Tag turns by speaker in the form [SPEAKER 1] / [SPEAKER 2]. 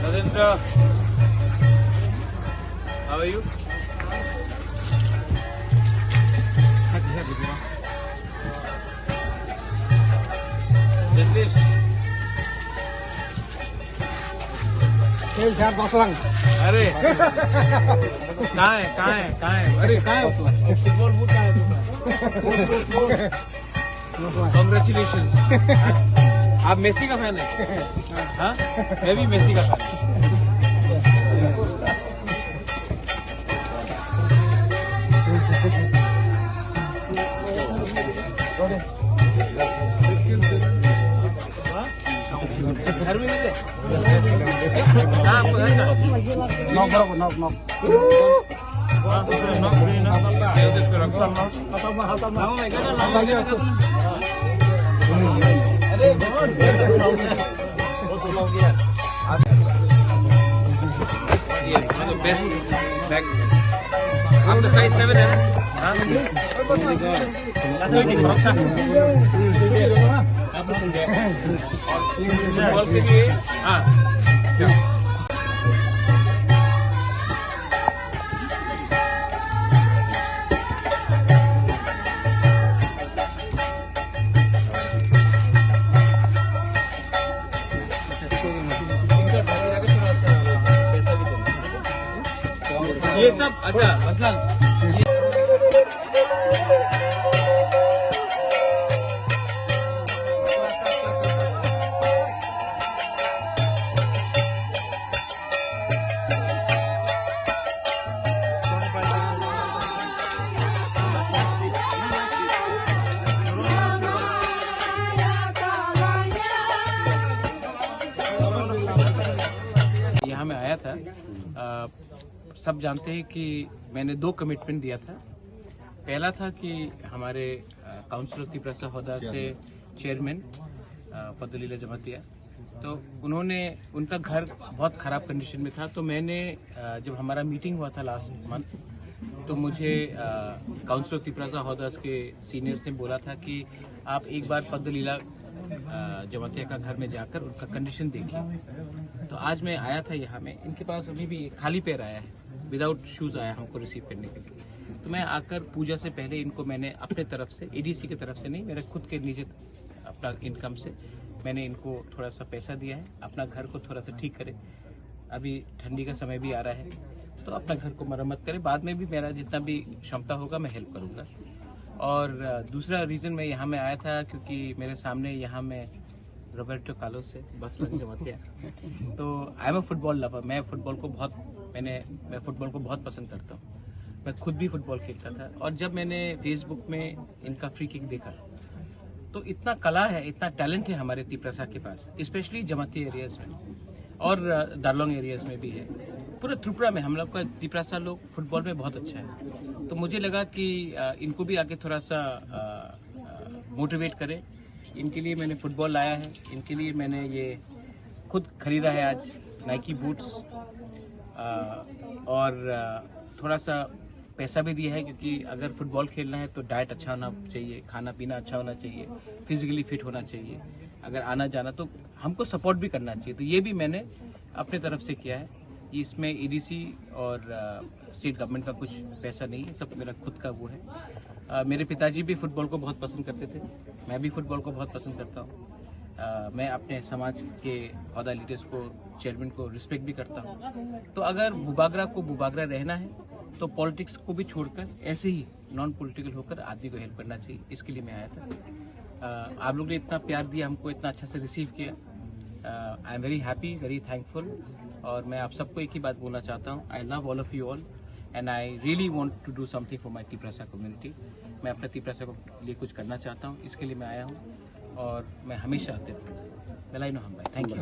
[SPEAKER 1] Narendra, how are you? Jagdish. अरे कहाँ है अरे कहाँ है फुटबॉल बूट कहाँ है तुम्हारा? Congratulations. आप मेसी का फैन है? हाँ, मैं भी मेसी का फैन घर में मिले? आपका साइज 7 है ये सब अच्छा असलन यहाँ मैं आया था। सब जानते हैं कि मैंने 2 कमिटमेंट दिया था। पहला था कि हमारे काउंसिल ऑफ त्रिपुरा होदा से चेयरमैन पद्दलीला जमातिया, तो उनका घर बहुत ख़राब कंडीशन में था। तो मैंने जब हमारा मीटिंग हुआ था लास्ट मंथ, तो मुझे काउंसिल ऑफ त्रिपुरा होदा के सीनियर्स ने बोला था कि आप एक बार पद्दलीला जमातिया का घर में जाकर उनका कंडीशन देखिए। तो आज मैं आया था यहाँ में, इनके पास अभी भी खाली पैर आया है, विदाउट शूज आया हमको रिसीव करने के लिए। तो मैं आकर पूजा से पहले इनको मैंने अपने तरफ से, एडीसी की तरफ से नहीं, मेरे खुद के निजी अपना इनकम से मैंने इनको थोड़ा सा पैसा दिया है, अपना घर को थोड़ा सा ठीक करे। अभी ठंडी का समय भी आ रहा है, तो अपना घर को मरम्मत करे। बाद में भी मेरा जितना भी क्षमता होगा मैं हेल्प करूँगा। और दूसरा रीज़न मैं यहाँ में आया था क्योंकि मेरे सामने यहाँ में रॉबर्टो कार्लोस से बस लग जमातिया, तो I am a football lover. मैं फुटबॉल को बहुत पसंद करता हूँ। मैं खुद भी फुटबॉल खेलता था, और जब मैंने फेसबुक में इनका फ्री किक देखा, तो इतना कला है, इतना टैलेंट है हमारे त्रिपुरा के पास, स्पेशली जमाती एरियाज में और दार्लोंग एरियाज में भी है। पूरे त्रिपुरा में हम लोग का त्रिपुरा लोग फुटबॉल में बहुत अच्छा है। तो मुझे लगा कि इनको भी आगे थोड़ा सा मोटिवेट करें। इनके लिए मैंने फुटबॉल लाया है, इनके लिए मैंने ये खुद खरीदा है आज नाइकी बूट्स, और थोड़ा सा पैसा भी दिया है, क्योंकि अगर फुटबॉल खेलना है तो डाइट अच्छा होना चाहिए, खाना पीना अच्छा होना चाहिए, फिजिकली फिट होना चाहिए। अगर आना जाना तो हमको सपोर्ट भी करना चाहिए। तो ये भी मैंने अपने तरफ से किया है। इसमें ईडीसी और स्टेट गवर्नमेंट का कुछ पैसा नहीं है, सब मेरा खुद का वो है। मेरे पिताजी भी फुटबॉल को बहुत पसंद करते थे, मैं भी फुटबॉल को बहुत पसंद करता हूँ। मैं अपने समाज के ओहदा लीडर्स को, चेयरमैन को रिस्पेक्ट भी करता हूँ। तो अगर बुबागरा को बुबागरा रहना है तो पॉलिटिक्स को भी छोड़कर ऐसे ही नॉन पॉलिटिकल होकर आदमी को हेल्प करना चाहिए। इसके लिए मैं आया था। आप लोग ने इतना प्यार दिया, हमको इतना अच्छा से रिसीव किया। I am very happy, very thankful. और मैं आप सबको एक ही बात बोलना चाहता हूँ, I love all of you all and I really want to do something for my Tripura community. मैं अपने त्रिपुरा को लिए कुछ करना चाहता हूँ, इसके लिए मैं आया हूँ और मैं हमेशा आते रहूँगा। वेलाई नो हम भाई, थैंक यू।